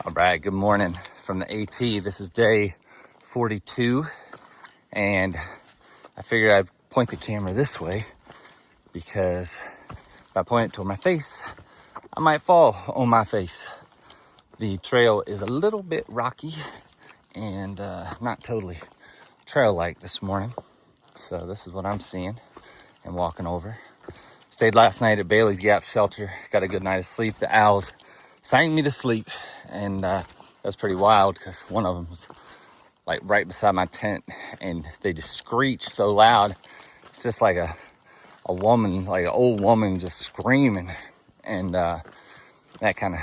All right, good morning from the AT. This is day 42, and I figured I'd point the camera this way because if I point it toward my face, I might fall on my face. The trail is a little bit rocky and not totally trail-like this morning. So this is what I'm seeing and walking over. Stayed last night at Bailey's Gap Shelter. Got a good night of sleep. The owls sang me to sleep, and that was pretty wild because one of them was like right beside my tent, and they just screeched so loud. It's just like a woman, like an old woman just screaming, and that kind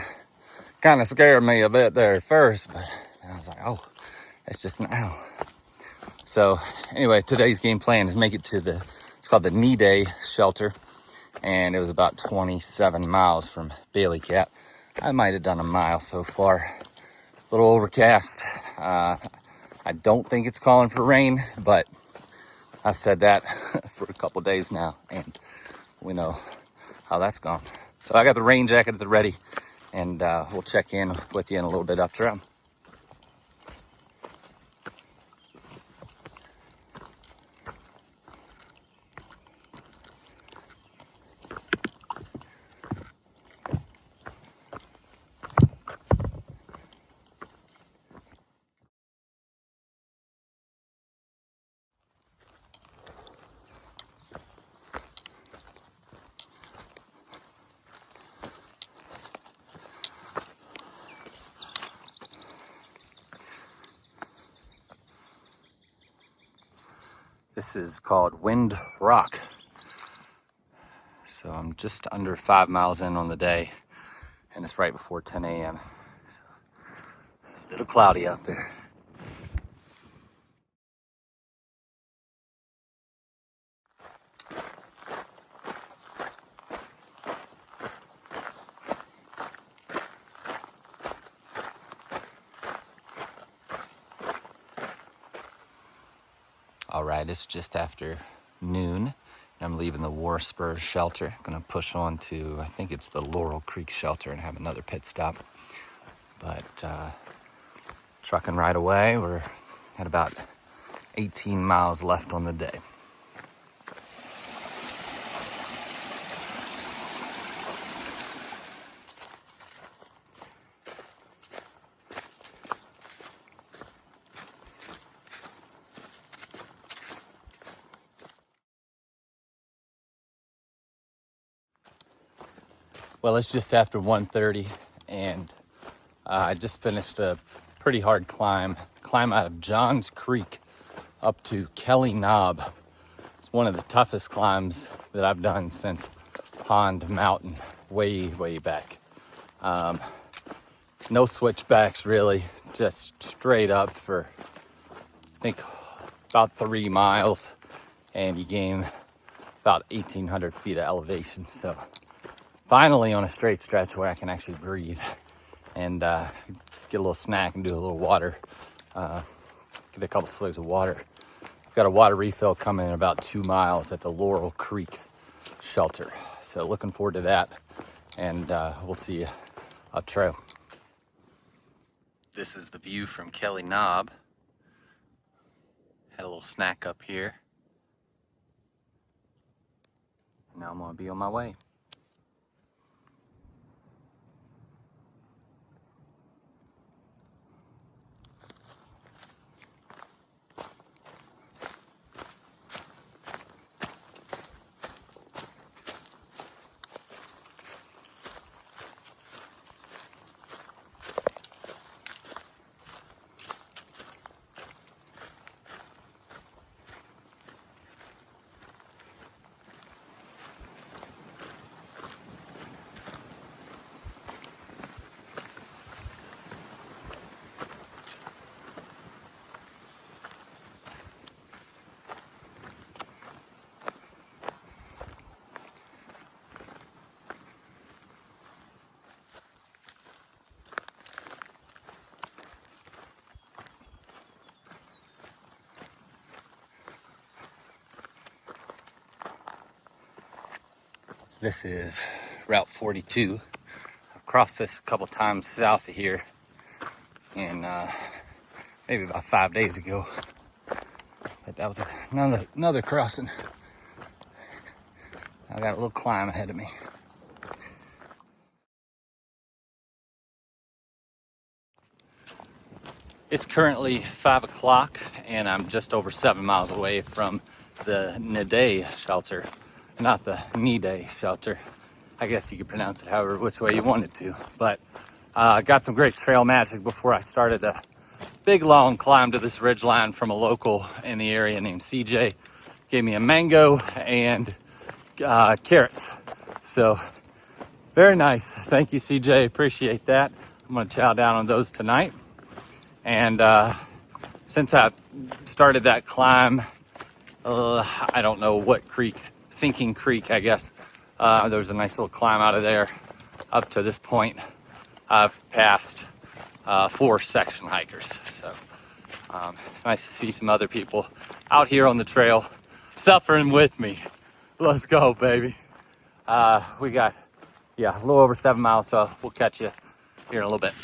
of scared me a bit there at first, but I was like, oh, it's just an owl. So anyway, today's game plan is make it to it's called the Niday shelter, and it was about 27 miles from Bailey Gap. I might have done a mile so far. A little overcast. I don't think it's calling for rain, but I've said that for a couple days now, and we know how that's gone. So I got the rain jacket at the ready, and we'll check in with you in a little bit after I'm. This is called Wind Rock. So I'm just under 5 miles in on the day, and it's right before 10 a.m. So a little cloudy out there. All right, it's just after noon, and I'm leaving the War Spur shelter. Gonna push on to, I think it's the Laurel Creek shelter, and have another pit stop. But trucking right away. We're at about 18 miles left on the day. Well, it's just after 1:30, and I just finished a pretty hard climb out of Johns Creek up to Kelly Knob. It's one of the toughest climbs that I've done since Pond Mountain, way back. No switchbacks really, just straight up for, I think, about 3 miles, and you gain about 1,800 feet of elevation. So finally on a straight stretch where I can actually breathe and get a little snack and do a little water, get a couple swigs of water. I've got a water refill coming in about 2 miles at the Laurel Creek shelter. So looking forward to that, and we'll see you up trail. This is the view from Kelly Knob. Had a little snack up here. Now I'm gonna be on my way. This is Route 42. I've crossed this a couple times south of here. in maybe about 5 days ago. But that was another crossing. I got a little climb ahead of me. It's currently 5 o'clock and I'm just over 7 miles away from the Niday shelter, not the Niday shelter. I guess you could pronounce it however which way you wanted to. But I got some great trail magic before I started a big long climb to this ridge line from a local in the area named CJ. Gave me a mango and carrots. So very nice. Thank you, CJ. Appreciate that. I'm gonna chow down on those tonight. And since I started that climb, I don't know what creek, Sinking Creek, I guess. There was a nice little climb out of there. Up to this point, I've passed 4 section hikers. So it's nice to see some other people out here on the trail suffering with me. Let's go, baby. We got, a little over 7 miles, so we'll catch you here in a little bit.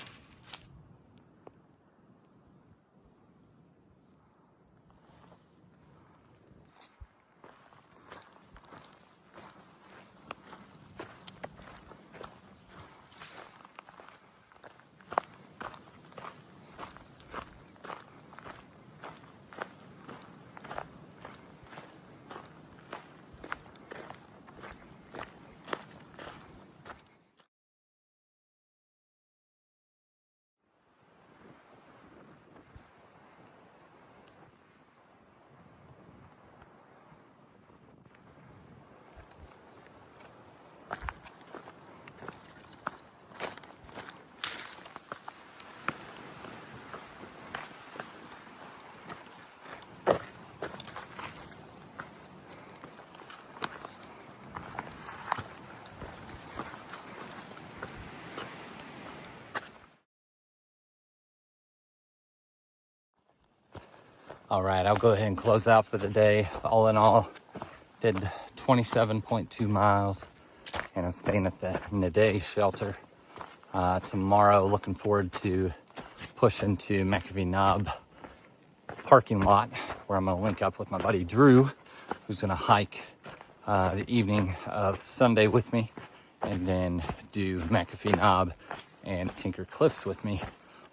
All right, I'll go ahead and close out for the day. All in all, did 27.2 miles, and I'm staying at the Niday shelter. Tomorrow, looking forward to pushing to McAfee Knob parking lot, where I'm gonna link up with my buddy Drew, who's gonna hike the evening of Sunday with me, and then do McAfee Knob and Tinker Cliffs with me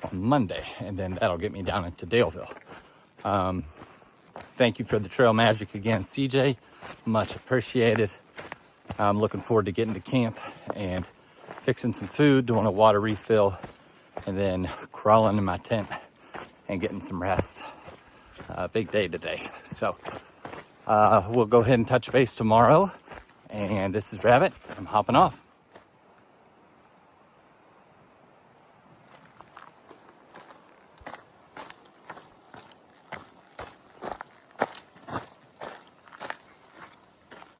on Monday, and then that'll get me down into Daleville. Thank you for the trail magic again, CJ. Much appreciated. I'm looking forward to getting to camp and fixing some food, doing a water refill, and then crawling in my tent and getting some rest. Big day today. So we'll go ahead and touch base tomorrow. And this is Rabbit. I'm hopping off.